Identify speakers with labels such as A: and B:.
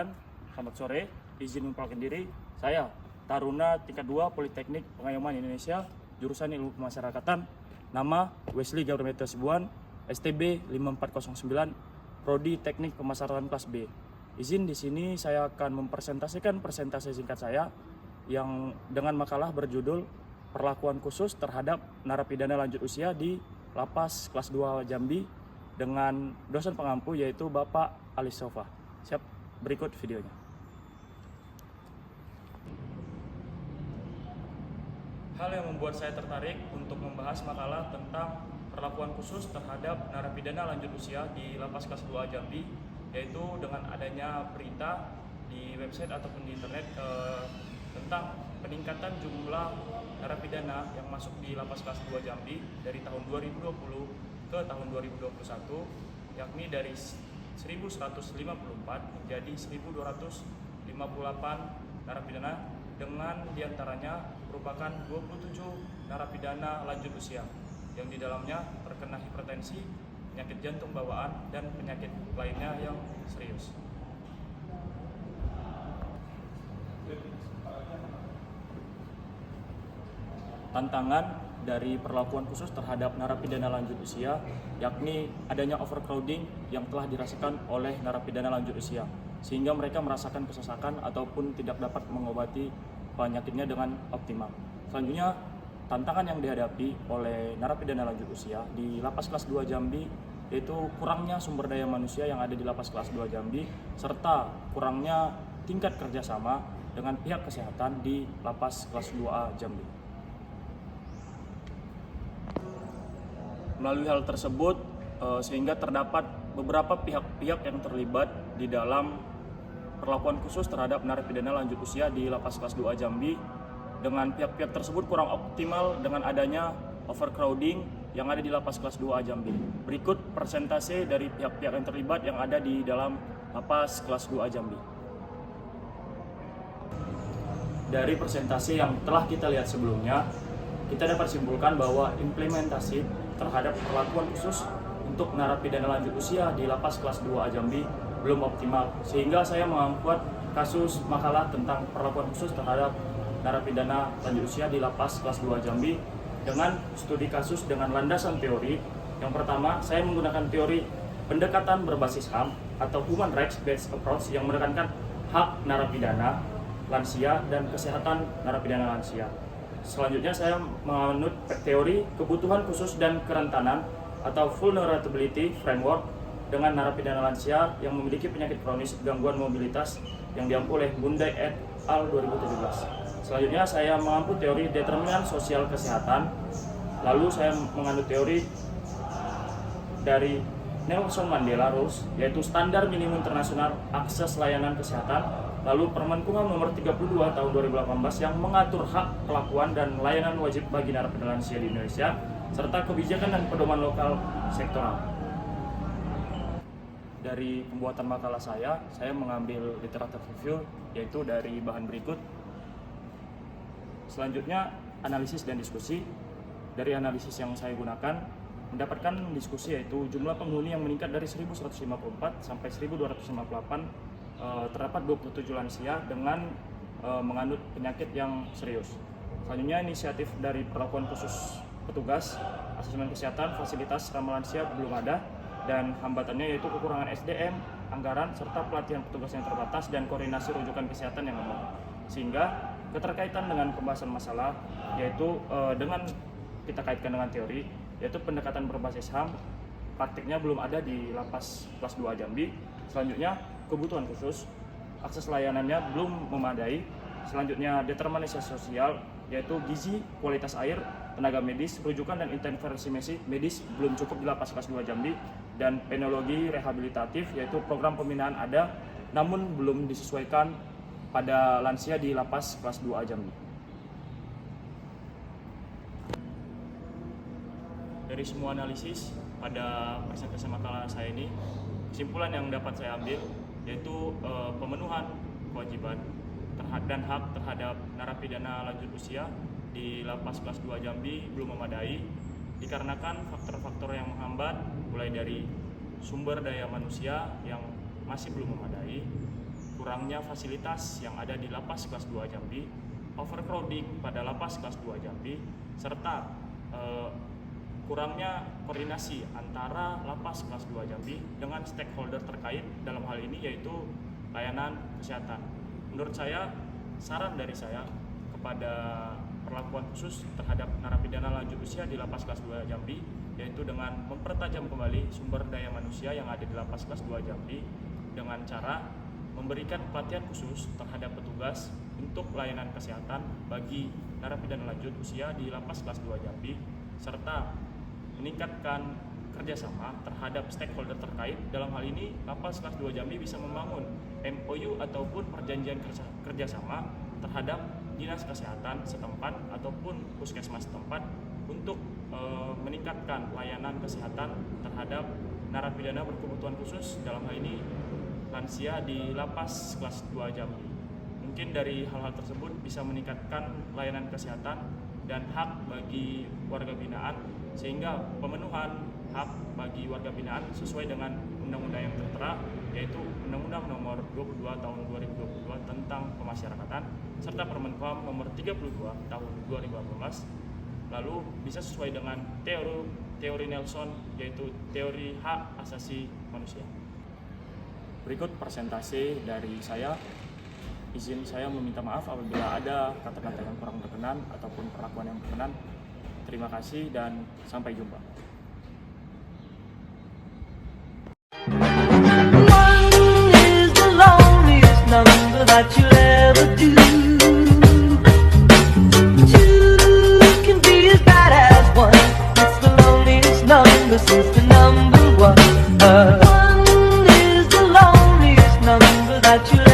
A: rekan-rekan, selamat sore. Izin memperkenalkan diri, saya Taruna tingkat 2 Politeknik Pengayoman Indonesia, jurusan Ilmu Pemasyarakatan. Nama Wesley Gabriel Sibuan, STB 5409, Prodi Teknik Pemasyarakatan kelas B. Izin di sini saya akan mempresentasikan presentasi singkat saya yang dengan makalah berjudul Perlakuan Khusus Terhadap Narapidana Lanjut Usia di Lapas Kelas 2 Jambi dengan dosen pengampu yaitu Bapak Ali Sofa. Siap, berikut videonya. Hal yang membuat saya tertarik untuk membahas makalah tentang perlakuan khusus terhadap narapidana lanjut usia di Lapas Kelas 2 Jambi, yaitu dengan adanya berita di website ataupun di internet tentang peningkatan jumlah narapidana yang masuk di Lapas Kelas 2 Jambi dari tahun 2020 ke tahun 2021, yakni dari 1154 menjadi 1258 narapidana, dengan diantaranya merupakan 27 narapidana lanjut usia yang di dalamnya terkena hipertensi, penyakit jantung bawaan, dan penyakit lainnya yang serius. Tantangan dari perlakuan khusus terhadap narapidana lanjut usia yakni adanya overcrowding yang telah dirasakan oleh narapidana lanjut usia, sehingga mereka merasakan kesesakan ataupun tidak dapat mengobati penyakitnya dengan optimal. Selanjutnya, tantangan yang dihadapi oleh narapidana lanjut usia di Lapas Kelas 2 Jambi yaitu kurangnya sumber daya manusia yang ada di Lapas Kelas 2 Jambi serta kurangnya tingkat kerjasama dengan pihak kesehatan di Lapas Kelas 2A Jambi. Melalui hal tersebut, sehingga terdapat beberapa pihak-pihak yang terlibat di dalam perlakuan khusus terhadap narapidana lanjut usia di Lapas Kelas 2 Jambi. Dengan pihak-pihak tersebut kurang optimal dengan adanya overcrowding yang ada di Lapas Kelas 2 Jambi. Berikut persentase dari pihak-pihak yang terlibat yang ada di dalam Lapas Kelas 2 Jambi. Dari persentase yang telah kita lihat sebelumnya, kita dapat simpulkan bahwa implementasi terhadap perlakuan khusus untuk narapidana lanjut usia di Lapas Kelas 2 Jambi belum optimal, sehingga saya mengangkat kasus makalah tentang perlakuan khusus terhadap narapidana lanjut usia di Lapas Kelas 2 Jambi dengan studi kasus dengan landasan teori. Yang pertama, saya menggunakan teori pendekatan berbasis HAM atau Human Rights Based Approach yang menekankan hak narapidana lansia dan kesehatan narapidana lansia. Selanjutnya saya menganut teori kebutuhan khusus dan kerentanan atau vulnerability framework dengan narapidana lansia yang memiliki penyakit kronis gangguan mobilitas yang diampu oleh Bunday et al. 2017. Selanjutnya saya mengampu teori determinan sosial kesehatan. Lalu saya menganut teori dari Nelson Mandela Rules, yaitu standar minimum internasional akses layanan kesehatan. Lalu Permen Kumham nomor 32 tahun 2018 yang mengatur hak, kelakuan, dan layanan wajib bagi narapidana lansia di Indonesia, serta kebijakan dan pedoman lokal sektoral. Dari pembuatan makalah saya mengambil literatur review, yaitu dari bahan berikut. Selanjutnya, analisis dan diskusi. Dari analisis yang saya gunakan, mendapatkan diskusi yaitu jumlah penghuni yang meningkat dari 1154 sampai 1258, terdapat 27 lansia dengan menganut penyakit yang serius. Selanjutnya, inisiatif dari perlakuan khusus petugas, asesmen kesehatan, fasilitas ramah lansia belum ada, dan hambatannya yaitu kekurangan SDM, anggaran, serta pelatihan petugas yang terbatas dan koordinasi rujukan kesehatan yang lemah. Sehingga keterkaitan dengan pembahasan masalah yaitu dengan kita kaitkan dengan teori, yaitu pendekatan berbasis HAM, praktiknya belum ada di Lapas Kelas 2 Jambi. Selanjutnya, kebutuhan khusus, akses layanannya belum memadai. Selanjutnya, determinasi sosial, yaitu gizi, kualitas air, tenaga medis, rujukan dan intervensi medis belum cukup di Lapas Kelas 2 Jambi. Dan penologi rehabilitatif, yaitu program pembinaan ada, namun belum disesuaikan pada lansia di Lapas Kelas 2 Jambi. Dari semua analisis pada presentasi makalah saya ini, kesimpulan yang dapat saya ambil yaitu pemenuhan kewajiban dan hak terhadap narapidana lanjut usia di Lapas Kelas 2 Jambi belum memadai, dikarenakan faktor-faktor yang menghambat, mulai dari sumber daya manusia yang masih belum memadai, kurangnya fasilitas yang ada di lapas kelas 2 Jambi, overcrowding pada lapas kelas 2 Jambi, serta kurangnya koordinasi antara lapas kelas 2 Jambi dengan stakeholder terkait dalam hal ini yaitu layanan kesehatan. Menurut saya, saran dari saya kepada perlakuan khusus terhadap narapidana lanjut usia di lapas kelas 2 Jambi yaitu dengan mempertajam kembali sumber daya manusia yang ada di lapas kelas 2 Jambi dengan cara memberikan pelatihan khusus terhadap petugas untuk layanan kesehatan bagi narapidana lanjut usia di lapas kelas 2 Jambi, serta meningkatkan kerjasama terhadap stakeholder terkait. Dalam hal ini, lapas kelas 2 Jambi bisa membangun MOU ataupun perjanjian kerjasama terhadap dinas kesehatan setempat ataupun puskesmas setempat untuk meningkatkan layanan kesehatan terhadap narapidana berkebutuhan khusus, dalam hal ini lansia di lapas kelas 2 Jambi. Mungkin dari hal-hal tersebut bisa meningkatkan layanan kesehatan dan hak bagi warga binaan, sehingga pemenuhan hak bagi warga binaan sesuai dengan undang-undang yang tertera, yaitu Undang-Undang Nomor 22 Tahun 2022 tentang Pemasyarakatan serta Permenkum Nomor 32 Tahun 2018, lalu bisa sesuai dengan teori Nelson, yaitu teori hak asasi manusia. Berikut presentasi dari saya. Izin saya meminta maaf apabila ada kata-kata yang kurang berkenan ataupun perlakuan yang berkenan. Terima kasih dan sampai jumpa. That you'll ever do. Two can be as bad as one. It's the loneliest number since the number one. One is the loneliest number that you'll